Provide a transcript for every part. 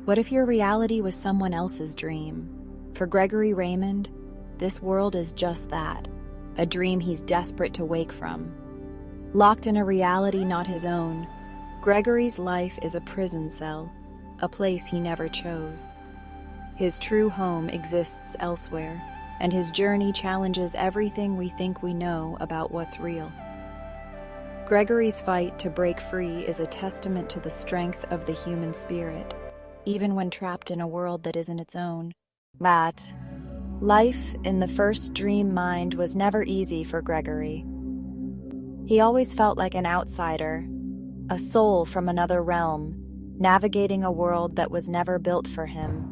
What if your reality was someone else's dream? For Gregory Raymond, this world is just that, a dream he's desperate to wake from. Locked in a reality not his own, Gregory's life is a prison cell, a place he never chose. His true home exists elsewhere, and his journey challenges everything we think we know about what's real. Gregory's fight to break free is a testament to the strength of the human spirit, even when trapped in a world that isn't its own. But life in the first dream mind was never easy for Gregory. He always felt like an outsider, a soul from another realm, navigating a world that was never built for him.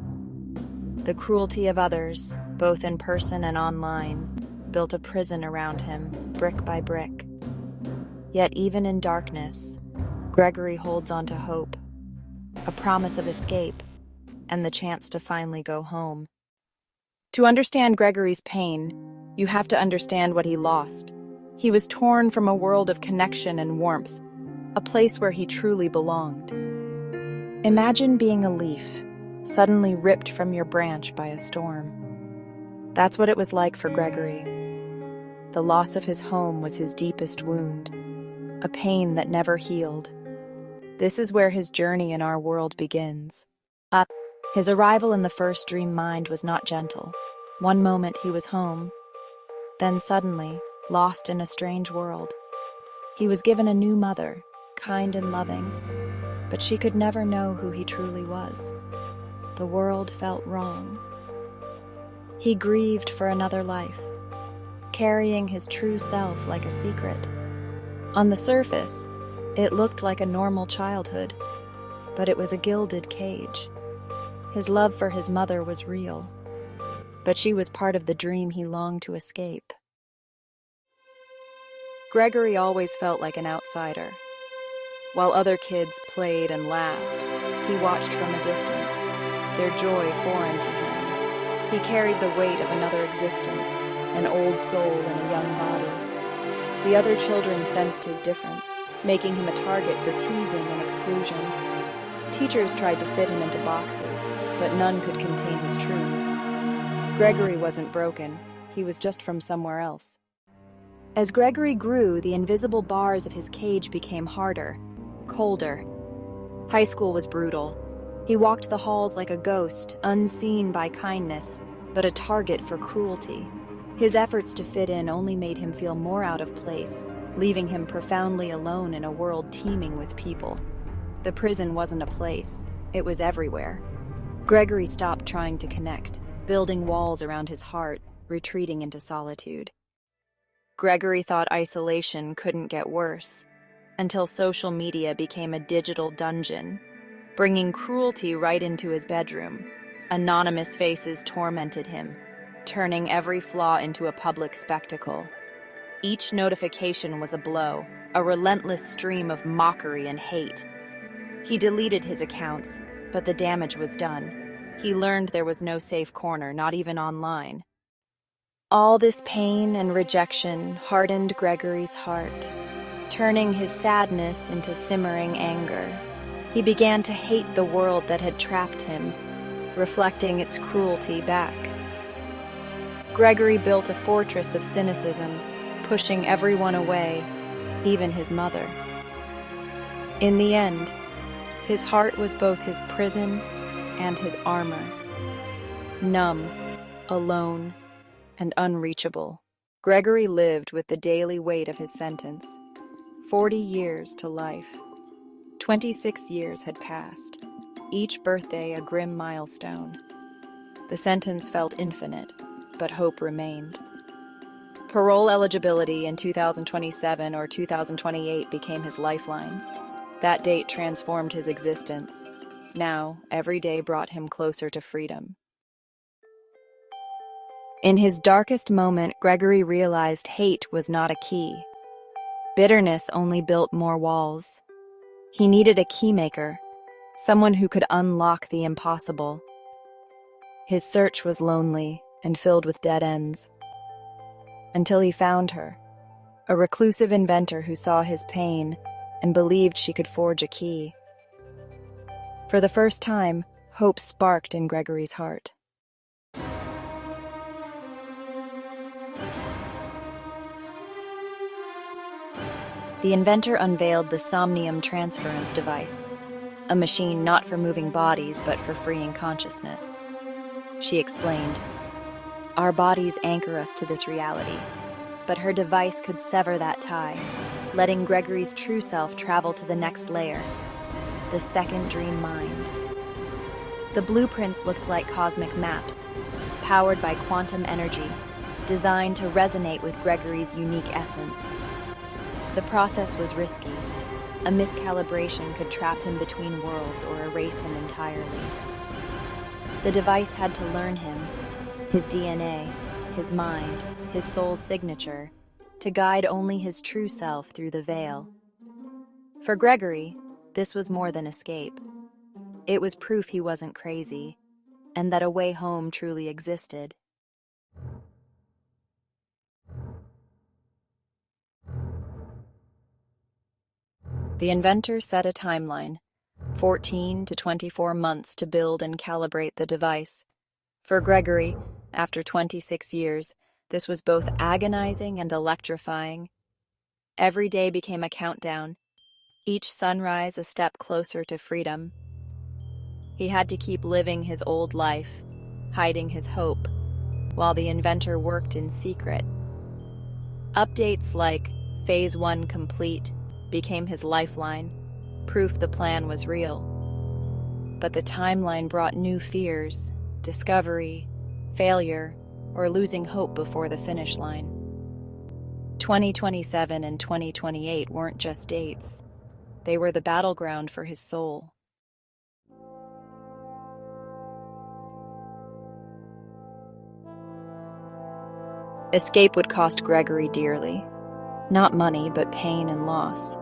The cruelty of others, both in person and online, built a prison around him, brick by brick. Yet even in darkness, Gregory holds on to hope, a promise of escape, and the chance to finally go home. To understand Gregory's pain, you have to understand what he lost. He was torn from a world of connection and warmth, a place where he truly belonged. Imagine being a leaf, suddenly ripped from your branch by a storm. That's what it was like for Gregory. The loss of his home was his deepest wound, a pain that never healed. This is where his journey in our world begins. His arrival in the first dream mind was not gentle. One moment he was home, then suddenly lost in a strange world. He was given a new mother, kind and loving, but she could never know who he truly was. The world felt wrong. He grieved for another life, carrying his true self like a secret. On the surface, it looked like a normal childhood, but it was a gilded cage. His love for his mother was real, but she was part of the dream he longed to escape. Gregory always felt like an outsider. While other kids played and laughed, he watched from a distance, their joy foreign to him. He carried the weight of another existence, an old soul in a young body. The other children sensed his difference, making him a target for teasing and exclusion. Teachers tried to fit him into boxes, but none could contain his truth. Gregory wasn't broken, he was just from somewhere else. As Gregory grew, the invisible bars of his cage became harder, colder. High school was brutal. He walked the halls like a ghost, unseen by kindness, but a target for cruelty. His efforts to fit in only made him feel more out of place, leaving him profoundly alone in a world teeming with people. The prison wasn't a place, it was everywhere. Gregory stopped trying to connect, building walls around his heart, retreating into solitude. Gregory thought isolation couldn't get worse, until social media became a digital dungeon, bringing cruelty right into his bedroom. Anonymous faces tormented him, turning every flaw into a public spectacle. Each notification was a blow, a relentless stream of mockery and hate. He deleted his accounts, but the damage was done. He learned there was no safe corner, not even online. All this pain and rejection hardened Gregory's heart, turning his sadness into simmering anger. He began to hate the world that had trapped him, reflecting its cruelty back. Gregory built a fortress of cynicism, pushing everyone away, even his mother. In the end, his heart was both his prison and his armor. Numb, alone, and unreachable, Gregory lived with the daily weight of his sentence. 40 years to life. 26 years had passed, each birthday a grim milestone. The sentence felt infinite, but hope remained. Parole eligibility in 2027 or 2028 became his lifeline. That date transformed his existence. Now, every day brought him closer to freedom. In his darkest moment, Gregory realized hate was not a key. Bitterness only built more walls. He needed a keymaker, someone who could unlock the impossible. His search was lonely and filled with dead ends. Until he found her, a reclusive inventor who saw his pain and believed she could forge a key. For the first time, Hope sparked in Gregory's heart. The inventor unveiled the somnium transference device, a machine not for moving bodies but for freeing consciousness. She explained, "Our bodies anchor us to this reality, but her device could sever that tie, letting Gregory's true self travel to the next layer, the second dream mind." The blueprints looked like cosmic maps, powered by quantum energy, designed to resonate with Gregory's unique essence. The process was risky. A miscalibration could trap him between worlds or erase him entirely. The device had to learn him, his DNA, his mind, his soul's signature, to guide only his true self through the veil. For Gregory, this was more than escape. It was proof he wasn't crazy, and that a way home truly existed. The inventor set a timeline, 14 to 24 months to build and calibrate the device. For Gregory, after 26 years, this was both agonizing and electrifying. Every day became a countdown, each sunrise a step closer to freedom. He had to keep living his old life, hiding his hope, while the inventor worked in secret. Updates like Phase 1 complete became his lifeline, proof the plan was real. But the timeline brought new fears, discovery, failure, or losing hope before the finish line. 2027 and 2028 weren't just dates. They were the battleground for his soul. Escape would cost Gregory dearly. Not money, but pain and loss.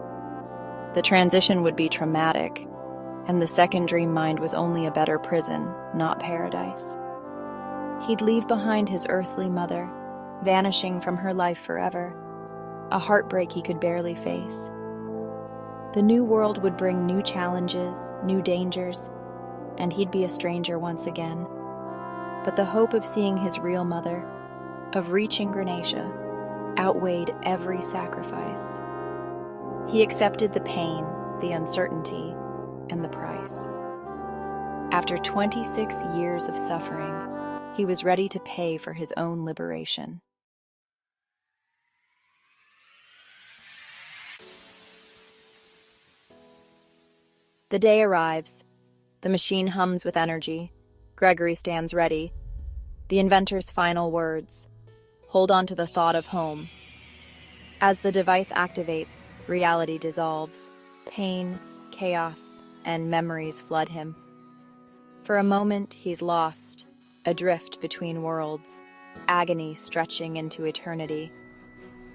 The transition would be traumatic, and the second dream mind was only a better prison, not paradise. He'd leave behind his earthly mother, vanishing from her life forever, a heartbreak he could barely face. The new world would bring new challenges, new dangers, and he'd be a stranger once again. But the hope of seeing his real mother, of reaching Grenatia, outweighed every sacrifice. He accepted the pain, the uncertainty, and the price. After 26 years of suffering, he was ready to pay for his own liberation. The day arrives. The machine hums with energy. Gregory stands ready. The inventor's final words: "Hold on to the thought of home." As the device activates, reality dissolves. Pain, chaos, and memories flood him. For a moment, he's lost, adrift between worlds, agony stretching into eternity.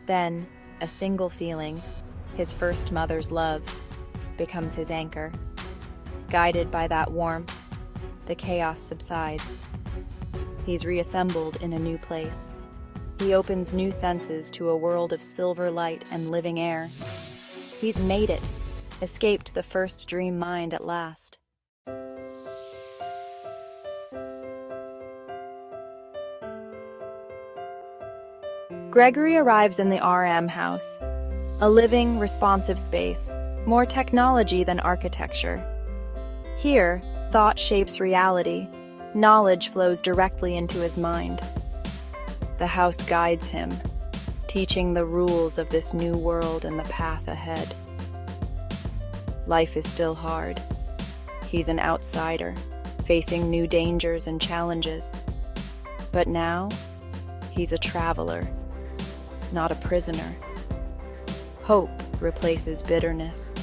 Then, a single feeling, his first mother's love, becomes his anchor. Guided by that warmth, the chaos subsides. He's reassembled in a new place. He opens new senses to a world of silver light and living air. He's made it, escaped the first dream mind at last. Gregory arrives in the RM house, a living, responsive space, more technology than architecture. Here, thought shapes reality. Knowledge flows directly into his mind. The house guides him, teaching the rules of this new world and the path ahead. Life is still hard. He's an outsider, facing new dangers and challenges. But now, he's a traveler, not a prisoner. Hope replaces bitterness.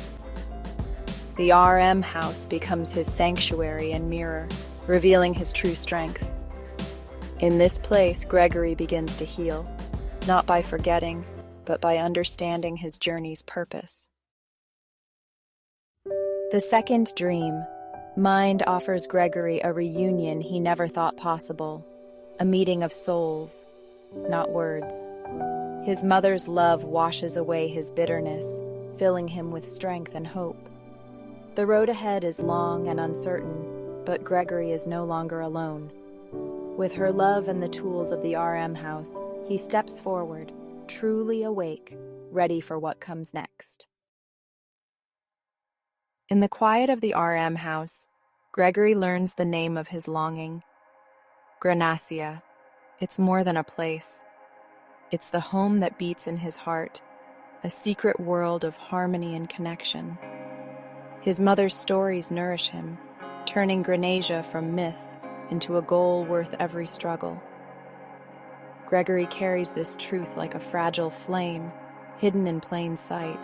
The RM house becomes his sanctuary and mirror, revealing his true strength. In this place, Gregory begins to heal, not by forgetting, but by understanding his journey's purpose. The second dream, mind, offers Gregory a reunion he never thought possible, a meeting of souls, not words. His mother's love washes away his bitterness, filling him with strength and hope. The road ahead is long and uncertain, But Gregory is no longer alone. With her love and the tools of the RM house, he steps forward, truly awake, ready for what comes next. In the quiet of the RM house, Gregory learns the name of his longing. Granacia. It's more than a place. It's the home that beats in his heart, a secret world of harmony and connection. His mother's stories nourish him, turning Granacia from myth into a goal worth every struggle. Gregory carries this truth like a fragile flame, hidden in plain sight,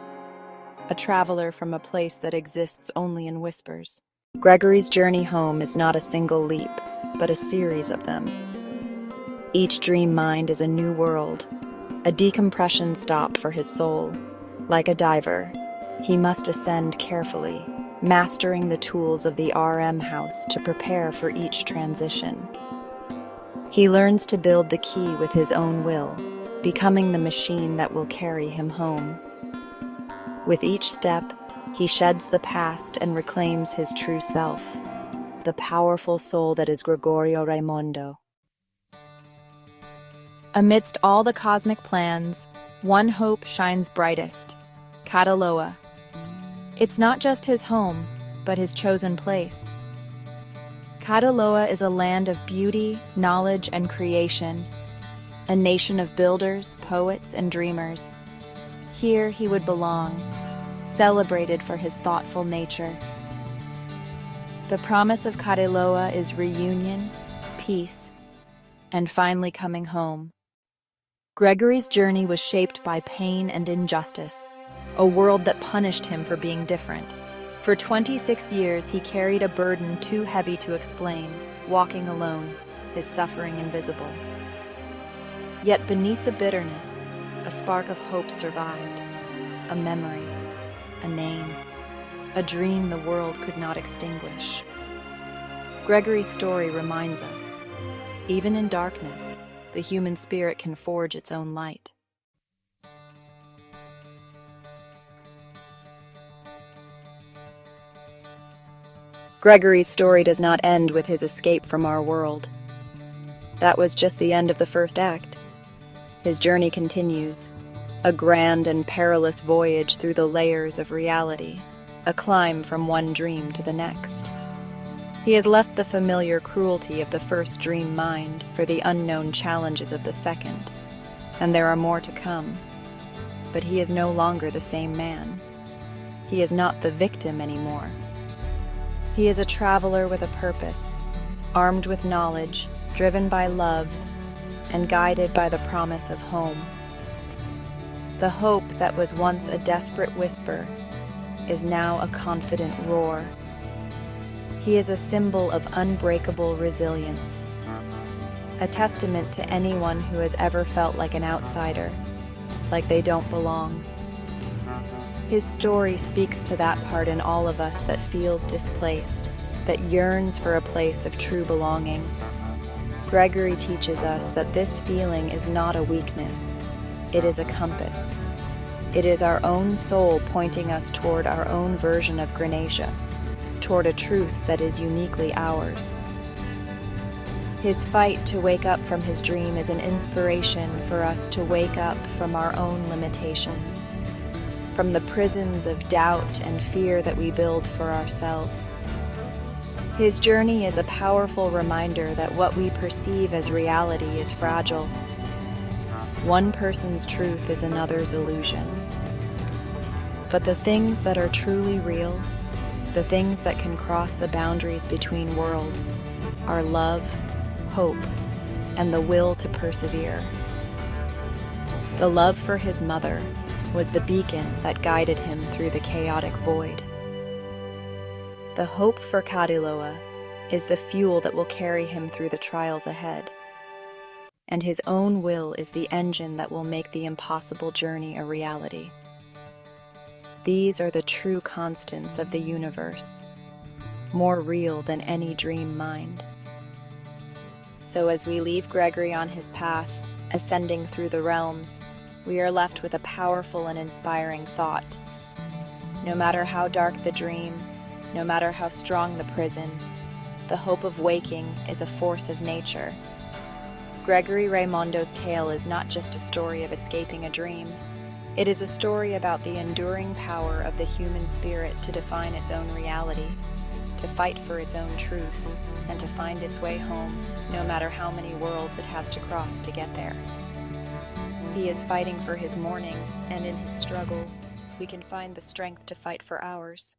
a traveler from a place that exists only in whispers. Gregory's journey home is not a single leap, but a series of them. Each dream mind is a new world, a decompression stop for his soul. Like a diver, he must ascend carefully, mastering the tools of the RM house to prepare for each transition. He learns to build the key with his own will, becoming the machine that will carry him home. With each step, he sheds the past and reclaims his true self, the powerful soul that is Gregorio Raimondo. Amidst all the cosmic plans, one hope shines brightest: Cataloa. It's not just his home, but his chosen place. Cataloa is a land of beauty, knowledge, and creation, a nation of builders, poets, and dreamers. Here he would belong, celebrated for his thoughtful nature. The promise of Cataloa is reunion, peace, and finally coming home. Gregory's journey was shaped by pain and injustice, a world that punished him for being different. For 26 years, he carried a burden too heavy to explain, walking alone, his suffering invisible. Yet beneath the bitterness, a spark of hope survived, a memory, a name, a dream the world could not extinguish. Gregory's story reminds us, even in darkness, the human spirit can forge its own light. Gregory's story does not end with his escape from our world. That was just the end of the first act. His journey continues, a grand and perilous voyage through the layers of reality, a climb from one dream to the next. He has left the familiar cruelty of the first dream mind for the unknown challenges of the second, and there are more to come. But he is no longer the same man. He is not the victim anymore. He is a traveler with a purpose, armed with knowledge, driven by love, and guided by the promise of home. The hope that was once a desperate whisper is now a confident roar. He is a symbol of unbreakable resilience, a testament to anyone who has ever felt like an outsider, like they don't belong. His story speaks to that part in all of us that feels displaced, that yearns for a place of true belonging. Gregory teaches us that this feeling is not a weakness, it is a compass. It is our own soul pointing us toward our own version of Granacia, toward a truth that is uniquely ours. His fight to wake up from his dream is an inspiration for us to wake up from our own limitations, from the prisons of doubt and fear that we build for ourselves. His journey is a powerful reminder that what we perceive as reality is fragile. One person's truth is another's illusion. But the things that are truly real, the things that can cross the boundaries between worlds, are love, hope, and the will to persevere. The love for his mother was the beacon that guided him through the chaotic void. The hope for Cataloa is the fuel that will carry him through the trials ahead. And his own will is the engine that will make the impossible journey a reality. These are the true constants of the universe, more real than any dream mind. So as we leave Gregory on his path, ascending through the realms, we are left with a powerful and inspiring thought. No matter how dark the dream, no matter how strong the prison, The hope of waking is a force of nature. Gregory Raimondo's tale is not just a story of escaping a dream. It is a story about the enduring power of the human spirit to define its own reality, to fight for its own truth, and to find its way home, no matter how many worlds it has to cross to get there. He is fighting for his morning, and in his struggle, we can find the strength to fight for ours.